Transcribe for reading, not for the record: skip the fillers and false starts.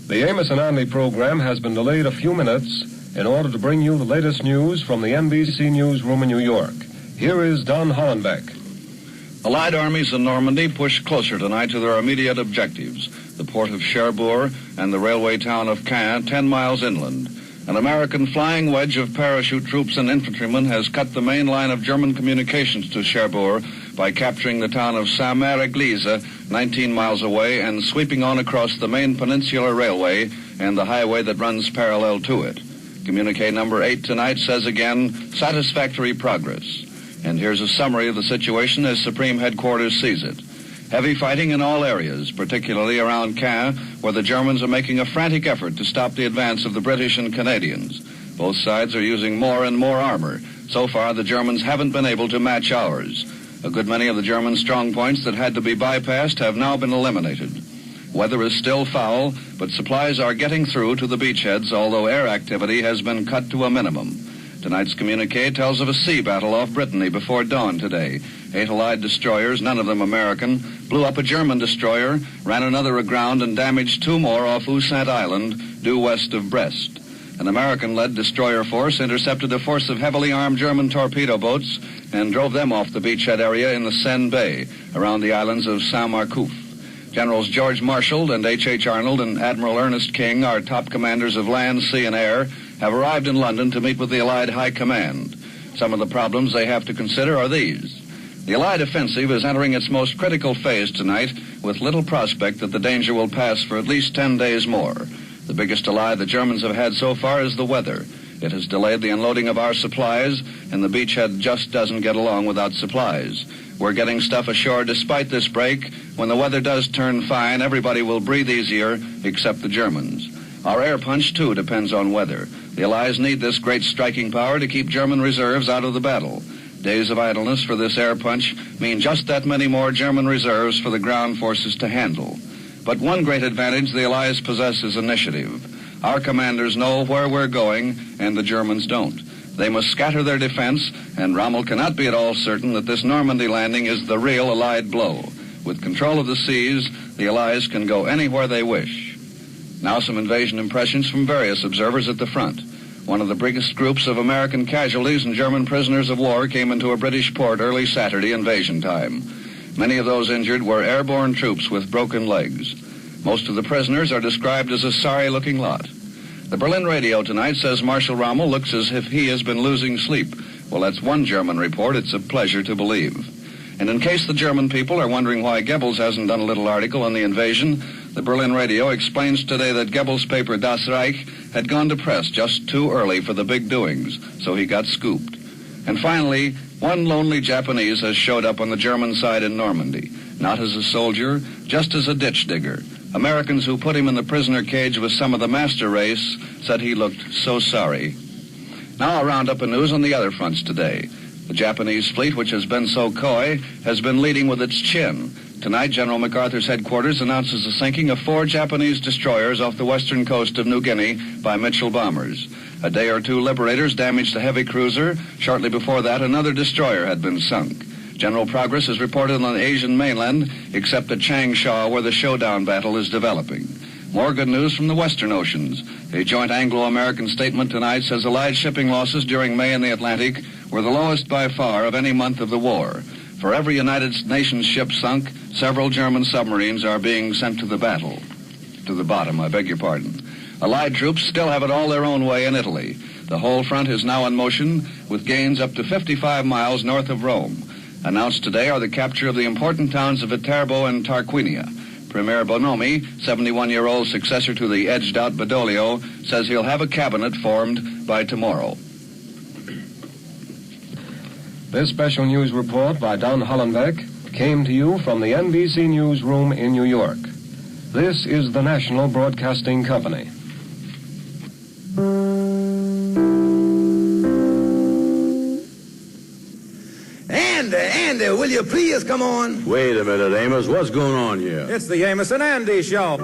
The Amos and Andy program has been delayed a few minutes in order to bring you the latest news from the NBC newsroom in New York. Here is Don Hollenbeck. Allied armies in Normandy push closer tonight to their immediate objectives, the port of Cherbourg and the railway town of Caen, 10 miles inland. An American flying wedge of parachute troops and infantrymen has cut the main line of German communications to Cherbourg by capturing the town of Saint-Mère-Église, 19 miles away, and sweeping on across the main peninsular railway and the highway that runs parallel to it. Communique number 8 tonight says again, satisfactory progress. And here's a summary of the situation as Supreme Headquarters sees it. Heavy fighting in all areas, particularly around Caen, where the Germans are making a frantic effort to stop the advance of the British and Canadians. Both sides are using more and more armor. So far, the Germans haven't been able to match ours. A good many of the German strong points that had to be bypassed have now been eliminated. Weather is still foul, but supplies are getting through to the beachheads, although air activity has been cut to a minimum. Tonight's communique tells of a sea battle off Brittany before dawn today. 8 Allied destroyers, none of them American, blew up a German destroyer, ran another aground, and damaged 2 more off Ussant Island, due west of Brest. An American-led destroyer force intercepted a force of heavily armed German torpedo boats and drove them off the beachhead area in the Seine Bay, around the islands of Saint-Marcouf. Generals George Marshall and H.H. Arnold and Admiral Ernest King, our top commanders of land, sea, and air, have arrived in London to meet with the Allied High Command. Some of the problems they have to consider are these. The Allied offensive is entering its most critical phase tonight, with little prospect that the danger will pass for at least 10 days more. The biggest ally the Germans have had so far is the weather. It has delayed the unloading of our supplies, and the beachhead just doesn't get along without supplies. We're getting stuff ashore despite this break. When the weather does turn fine, everybody will breathe easier, except the Germans. Our air punch, too, depends on weather. The Allies need this great striking power to keep German reserves out of the battle. Days of idleness for this air punch mean just that many more German reserves for the ground forces to handle. But one great advantage the Allies possess is initiative. Our commanders know where we're going, and the Germans don't. They must scatter their defense, and Rommel cannot be at all certain that this Normandy landing is the real Allied blow. With control of the seas, the Allies can go anywhere they wish. Now some invasion impressions from various observers at the front. One of the biggest groups of American casualties and German prisoners of war came into a British port early Saturday invasion time. Many of those injured were airborne troops with broken legs. Most of the prisoners are described as a sorry-looking lot. The Berlin radio tonight says Marshal Rommel looks as if he has been losing sleep. Well, that's one German report it's a pleasure to believe. And in case the German people are wondering why Goebbels hasn't done a little article on the invasion, the Berlin radio explains today that Goebbels' paper Das Reich had gone to press just too early for the big doings, so he got scooped. And finally, one lonely Japanese has showed up on the German side in Normandy, not as a soldier, just as a ditch digger. Americans who put him in the prisoner cage with some of the master race said he looked so sorry. Now a roundup of news on the other fronts today. The Japanese fleet, which has been so coy, has been leading with its chin. Tonight, General MacArthur's headquarters announces the sinking of 4 Japanese destroyers off the western coast of New Guinea by Mitchell bombers. A day or two, liberators damaged a heavy cruiser. Shortly before that, another destroyer had been sunk. General progress is reported on the Asian mainland, except at Changsha, where the showdown battle is developing. More good news from the western oceans. A joint Anglo-American statement tonight says Allied shipping losses during May in the Atlantic were the lowest by far of any month of the war. For every United Nations ship sunk, several German submarines are being sent to the bottom, I beg your pardon. Allied troops still have it all their own way in Italy. The whole front is now in motion, with gains up to 55 miles north of Rome. Announced today are the capture of the important towns of Viterbo and Tarquinia. Premier Bonomi, 71-year-old successor to the edged-out Badoglio, says he'll have a cabinet formed by tomorrow. This special news report by Don Hollenbeck came to you from the NBC Newsroom in New York. This is the National Broadcasting Company. Andy, will you please come on? Wait a minute, Amos. What's going on here? It's the Amos and Andy Show.